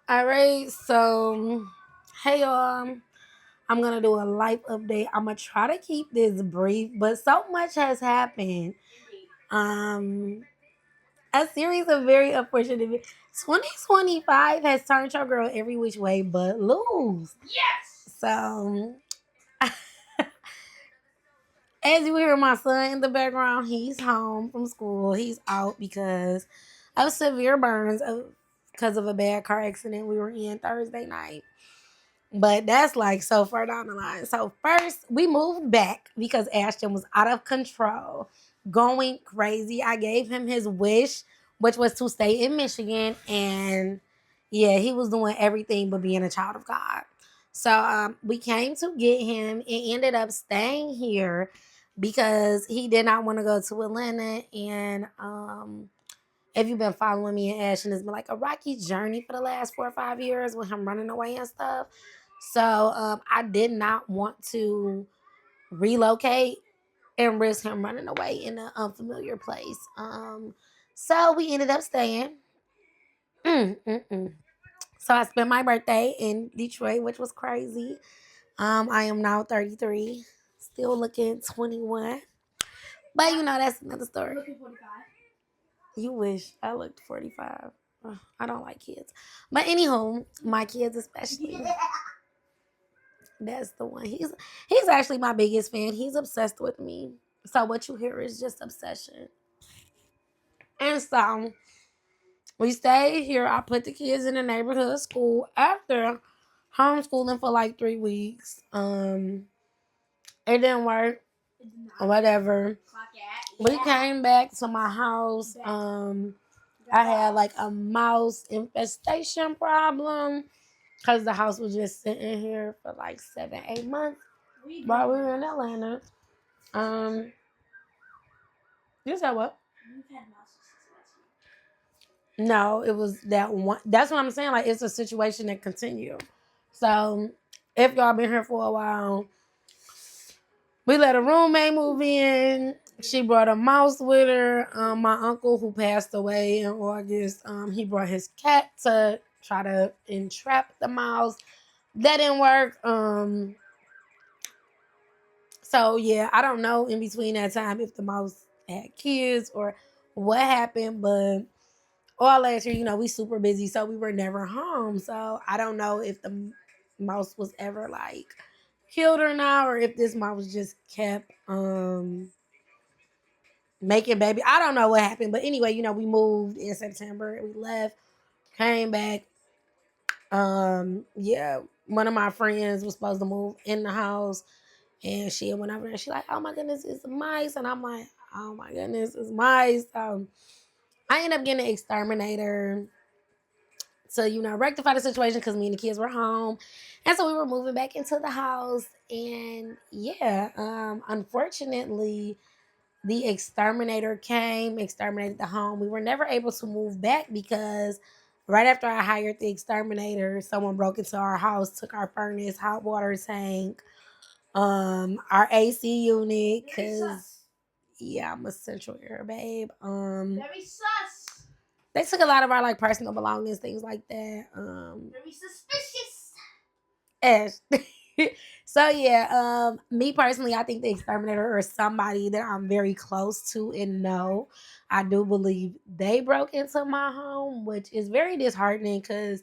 All right, so hey y'all, I'm gonna do a life update. I'm gonna try to keep this brief, but so much has happened. Um, a series of very unfortunate events. 2025 has turned your girl every which way but loose. So, as you hear my son in the background, he's home from school. He's out because of severe burns because of a bad car accident we were in Thursday night. But that's like so far down the line. So first, we moved back because Ashton was out of control, going crazy. I gave him his wish, which was to stay in Michigan, and yeah, he was doing everything but being a child of God. So we came to get him and ended up staying here because he did not want to go to Atlanta. And if you've been following me and Ashton, it's been like a rocky journey for the last 4 or 5 years with him running away and stuff. So I did not want to relocate and risk him running away in an unfamiliar place. So we ended up staying. Mm, mm, mm. So I spent my birthday in Detroit, which was crazy. I am now 33, still looking 21. But that's another story. Looking 45. You wish I looked 45. Ugh, I don't like kids. But anywho, my kids especially. That's the one. He's actually my biggest fan. He's obsessed with me. So what you hear is just obsession. And so we stayed here. I put the kids in the neighborhood school after homeschooling for like 3 weeks. It didn't work. Or whatever. We came back to my house. I had like a mouse infestation problem because the house was just sitting here for like 7, 8 months while we were in Atlanta. Um, you said what? No, it was that one. That's what I'm saying. Like it's a situation that continued. So if y'all been here for a while, we let a roommate move in. She brought a mouse with her. My uncle who passed away in August, he brought his cat to try to entrap the mouse. That didn't work. So yeah, I don't know in between that time if the mouse had kids or what happened, but all last year, we super busy, so we were never home. So I don't know if the mouse was ever like killed or not, or if this mouse just kept making baby. I don't know what happened, but anyway, we moved in September. We left, came back. Yeah, one of my friends was supposed to move in the house, and she went over and she like, "Oh my goodness, it's mice," and I'm like, "Oh my goodness, it's mice." I ended up getting an exterminator to rectify the situation because me and the kids were home, and so we were moving back into the house. And yeah, unfortunately the exterminator came, exterminated the home. We were never able to move back because right after I hired the exterminator, someone broke into our house, took our furnace, hot water tank, our AC unit, because yeah, I'm a central air babe. Very sus. They took a lot of our like personal belongings, things like that. Very suspicious. Ash. So yeah, me personally, I think the exterminator or somebody that I'm very close to and know, I do believe they broke into my home, which is very disheartening because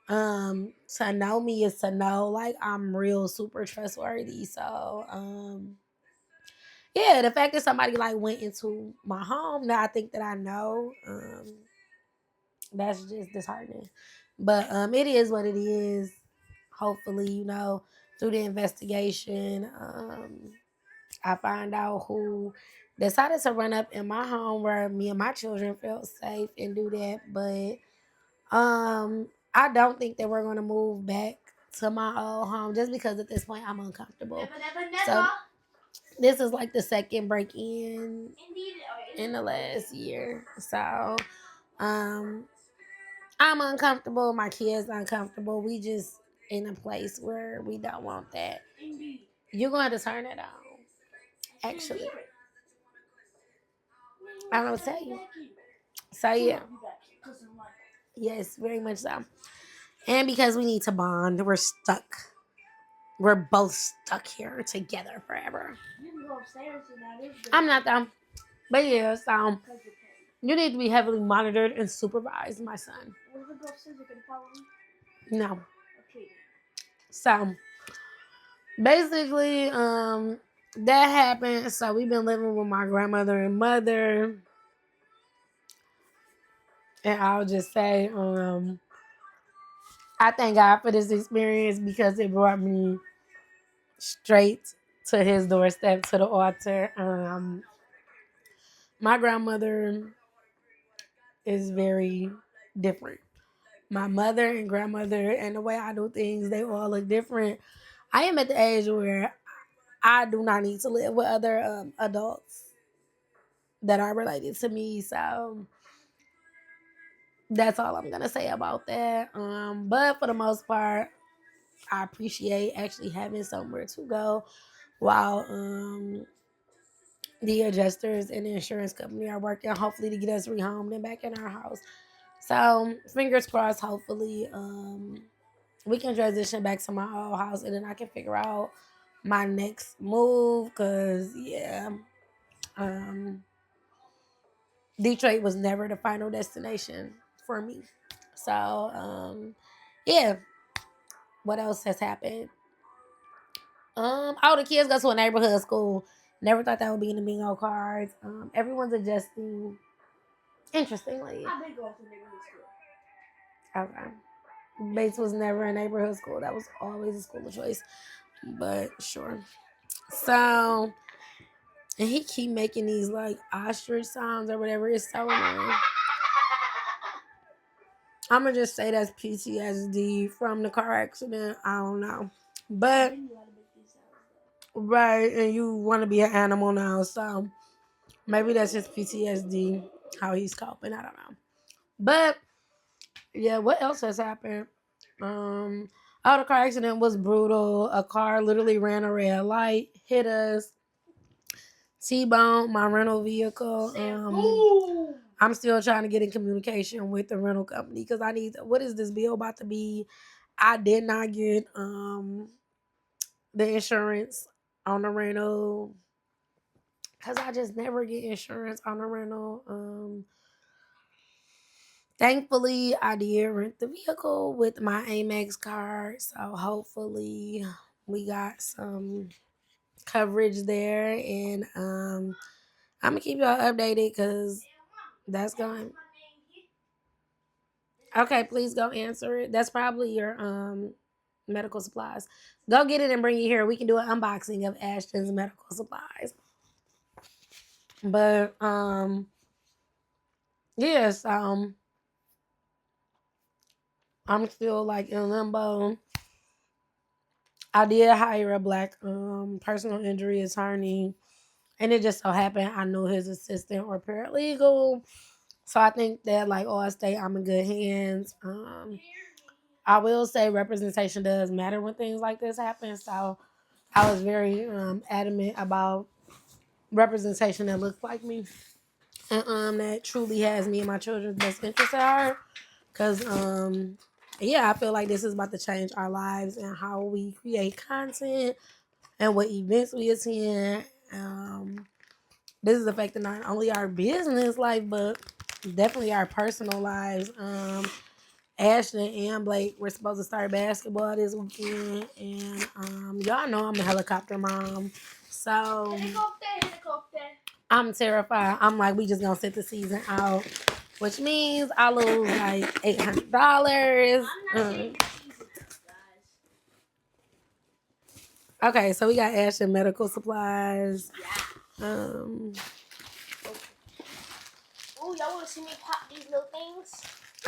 to know me is to know like I'm real super trustworthy. So yeah, the fact that somebody like went into my home that I think that I know, that's just disheartening. But it is what it is. Hopefully, through the investigation, I find out who decided to run up in my home where me and my children felt safe and do that. But I don't think that we're gonna move back to my old home just because at this point I'm uncomfortable. Never, never, never. So this is like the second break in Indeed. in the last year. So um I'm uncomfortable. My kids uncomfortable. We just in a place where we don't want that. Indeed. You're going to turn it on. Actually, I don't know what to tell you. So yeah, yes, very much so. And because we need to bond, we're stuck. We're both stuck here together forever. You can go upstairs and that is good. I'm not dumb. But yeah, so you need to be heavily monitored and supervised, my son. What if I go upstairs? You're gonna follow me? No. Okay. So basically, that happened. So we've been living with my grandmother and mother. And I'll just say, I thank God for this experience because it brought me straight to his doorstep, to the altar. My grandmother is very different. My mother and grandmother and the way I do things, they all look different. I am at the age where I do not need to live with other adults that are related to me. So that's all I'm gonna say about that. But for the most part, I appreciate actually having somewhere to go while the adjusters and the insurance company are working, hopefully to get us rehomed and back in our house. So fingers crossed, hopefully we can transition back to my old house and then I can figure out my next move. Cause yeah, Detroit was never the final destination for me. So yeah. What else has happened? All the kids go to a neighborhood school. Never thought that would be in the bingo cards. Everyone's adjusting. Interestingly, I've been going to neighborhood school. okay. Bates was never a neighborhood school. That was always a school of choice. But sure. So, and he keep making these like ostrich sounds or whatever. It's so annoying. I'm gonna just say that's PTSD from the car accident. I don't know, but right, and you want to be an animal now, so maybe that's just PTSD. How he's coping, I don't know. But yeah, what else has happened? The car accident was brutal. A car literally ran a red light, hit us, T-boned my rental vehicle. I'm still trying to get in communication with the rental company because I need. What is this bill about to be? I did not get the insurance on the rental because I just never get insurance on the rental. Thankfully, I did rent the vehicle with my Amex card, so hopefully we got some coverage there, and I'm gonna keep y'all updated because that's going. Okay, please go answer it. That's probably your medical supplies. Go get it and bring it here. We can do an unboxing of Ashton's medical supplies. But yes, I'm still like in limbo. I did hire a black personal injury attorney, and it just so happened I knew his assistant or paralegal. So I think that like all state, I'm in good hands. I will say representation does matter when things like this happen. So I was very adamant about representation that looks like me and that truly has me and my children's best interest at heart. Cause yeah, I feel like this is about to change our lives and how we create content and what events we attend. This is affecting not only our business life, but definitely our personal lives. Ashton and Blake were supposed to start basketball this weekend, and y'all know I'm a helicopter mom, so Helicopter. I'm terrified. I'm like, we just gonna sit the season out, which means I lose like $800. Okay, so we got Ashton medical supplies. Oh, y'all want to see me pop these little things?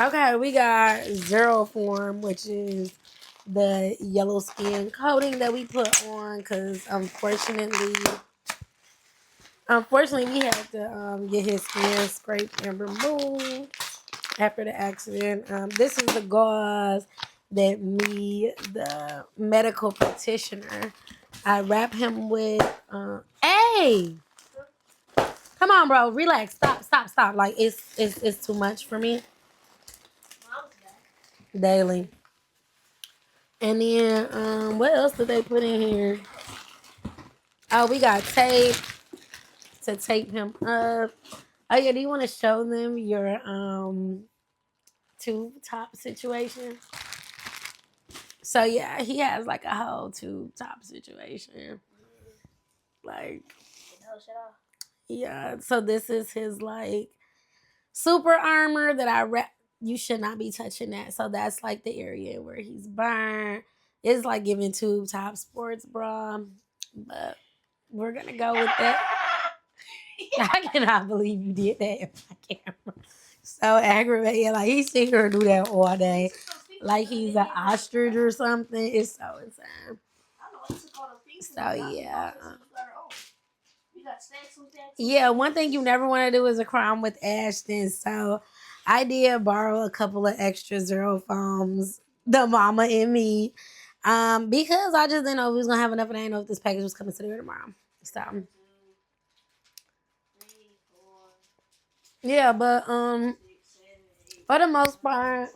Okay, we got Zero Form, which is the yellow skin coating that we put on because unfortunately we had to get his skin scraped and removed after the accident. This is the gauze that me, the medical practitioner, I wrap him with. Hey, come on, bro, relax, stop. Like it's too much for me. Mom's back. Daily. And then what else did they put in here? Oh, we got tape to tape him up. Oh yeah, do you want to show them your tube top situation? So yeah, he has like a whole tube top situation. Like yeah, so this is his like super armor that you should not be touching that. So that's like the area where he's burned. It's like giving tube top sports bra. But we're gonna go with that. I cannot believe you did that in my camera. So aggravated. Like he's sitting here and do that all day. Like he's an ostrich or something. It's so insane. So yeah. Yeah, one thing you never want to do is a crime with Ashton. So I did borrow a couple of extra zero foams, the mama and me. Because I just didn't know if we was gonna have enough and I didn't know if this package was coming today or tomorrow. So yeah, but for the most part,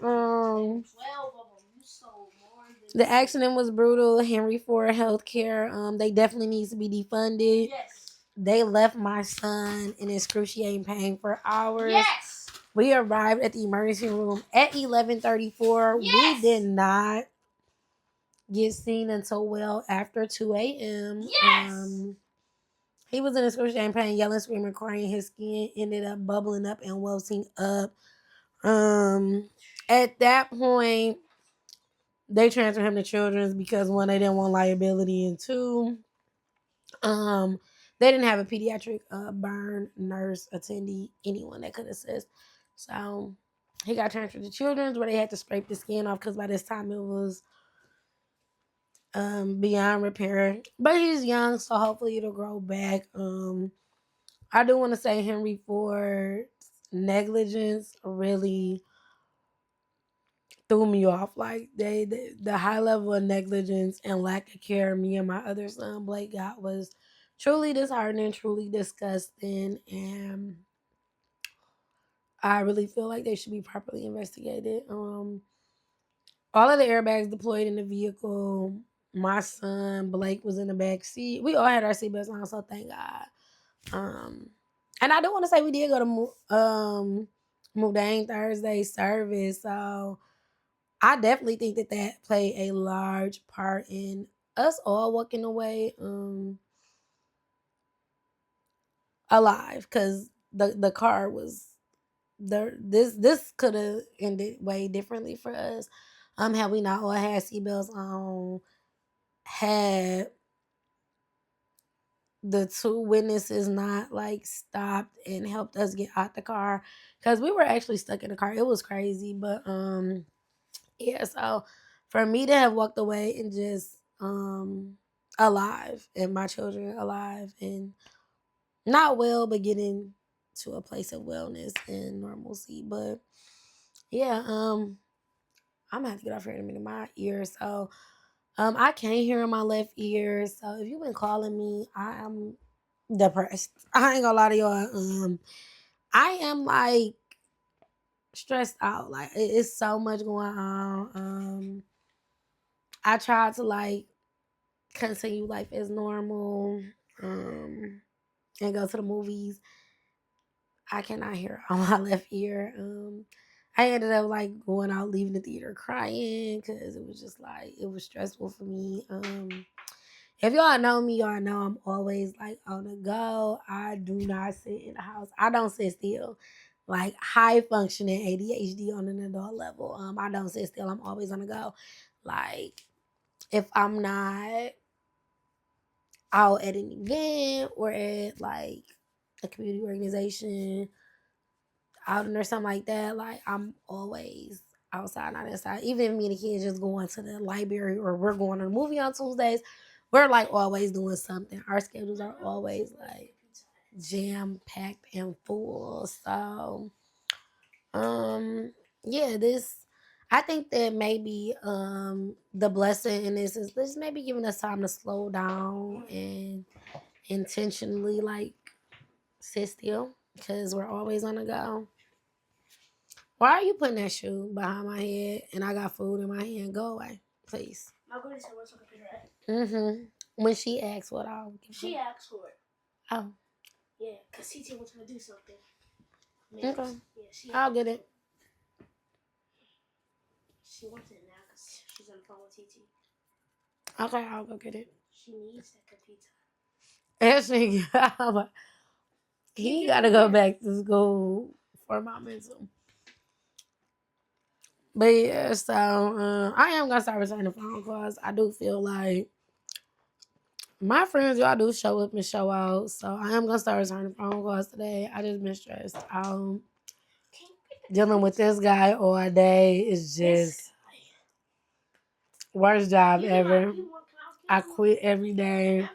the accident was brutal. Henry Ford Healthcare, they definitely needs to be defunded. Yes. They left my son in excruciating pain for hours. Yes. We arrived at the emergency room at 11:34. Yes. We did not get seen until well after 2 a.m. Yes. He was in excruciating pain, yelling, screaming, crying. His skin ended up bubbling up and welting up. At that point, they transferred him to Children's because one, they didn't want liability, and two, they didn't have a pediatric burn nurse, attendee, anyone that could assist. So he got transferred to Children's where they had to scrape the skin off because by this time it was beyond repair. But he's young, so hopefully it'll grow back. I do want to say Henry Ford's negligence really threw me off. Like the high level of negligence and lack of care me and my other son Blake got was truly disheartening, truly disgusting, and I really feel like they should be properly investigated. All of the airbags deployed in the vehicle. My son Blake was in the back seat. We all had our seatbelts on, so thank God. And I do want to say we did go to Mudane Thursday service, so I definitely think that played a large part in us all walking away alive because the car was there. This could have ended way differently for us. Had we not all had seatbelts on, had the two witnesses not like stopped and helped us get out the car because we were actually stuck in the car. It was crazy, but yeah, so for me to have walked away and just alive and my children alive and not well but getting to a place of wellness and normalcy. But yeah, I'm gonna have to get off here in a minute. My ear, so I can't hear in my left ear. So if you've been calling me, I am depressed. I ain't gonna lie to y'all. I am like stressed out. Like it's so much going on. I tried to like continue life as normal, and go to the movies. I cannot hear on my left ear. I ended up like going out, leaving the theater crying because it was just like it was stressful for me. If y'all know me, y'all know I'm always like on the go. I do not sit in the house. I don't sit still. Like high functioning ADHD on an adult level. I don't sit still. I'm always on the go. Like if I'm not out at an event or at like a community organization outing or something like that, like I'm always outside, not inside. Even if me and the kids just going to the library or we're going to the movie on Tuesdays, we're like always doing something. Our schedules are always like jam packed and full. So yeah, this I think that maybe the blessing in this maybe giving us time to slow down and intentionally like sit still because we're always on the go. Why are you putting that shoe behind my head and I got food in my hand? Go away. Please. My girl said, "Where's the computer at?" When she asks what I'll give She her. asked for it. Oh. Yeah, because TT wants to do something. Okay. Yeah, I'll get it. She wants it now because she's on the phone with TT. Okay, I'll go get it. She needs that computer. Actually, he gotta go back to school for my mental. But yeah, so I am gonna start returning phone calls. I do feel like my friends, y'all do show up and show out. So I am gonna start returning phone calls today. I just been stressed out. Dealing with this guy all day is just worst job ever. I quit every day.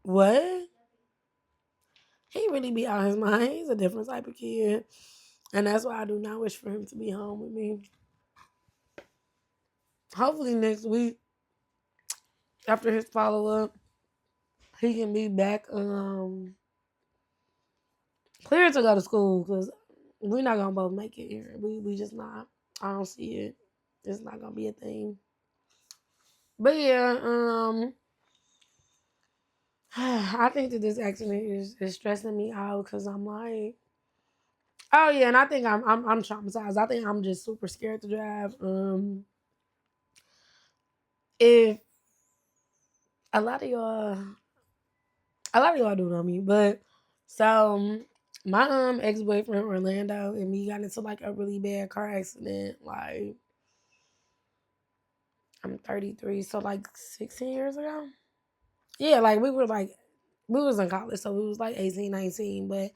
What? He really be out his mind. He's a different type of kid. And that's why I do not wish for him to be home with me. Hopefully next week, after his follow-up, he can be back clear to go to school, because we're not gonna both make it here. We just not. I don't see it. It's not gonna be a thing. But yeah, I think that this accident is stressing me out, because I'm like, oh yeah, and I think I'm traumatized. I think I'm just super scared to drive. If a lot of y'all do know me, but so my ex-boyfriend Orlando and me got into like a really bad car accident. Like, I'm 33, so like 16 years ago. Yeah, like we was in college, so we was like 18, 19. But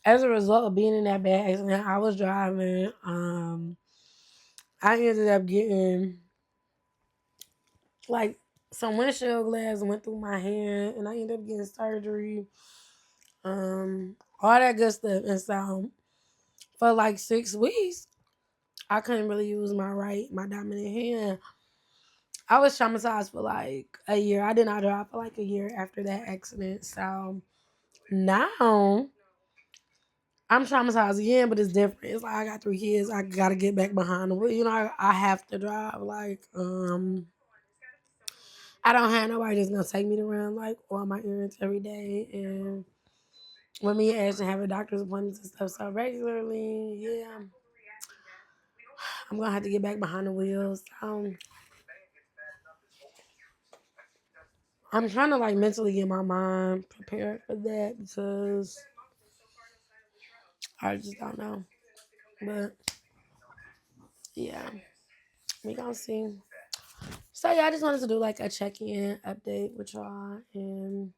as a result of being in that bad accident, I was driving. I ended up getting like some windshield glass went through my hand, and I ended up getting surgery. All that good stuff. And so for like 6 weeks, I couldn't really use my dominant hand. I was traumatized for like a year. I did not drive for like a year after that accident. So now I'm traumatized again, but it's different. It's like I got 3 kids. I gotta get back behind the wheel. You know, I have to drive. Like, I don't have nobody that's gonna take me around like all my errands every day. And with me actually having doctor's appointments and stuff so regularly, yeah, I'm gonna have to get back behind the wheels. I'm trying to like mentally get my mind prepared for that, because I just don't know. But yeah, we gonna see. So yeah, I just wanted to do like a check-in update with y'all, and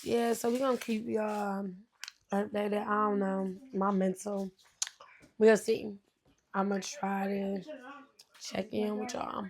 yeah, so we gonna keep y'all updated. I don't know, my mental. We'll see. I'm gonna try to check in with y'all.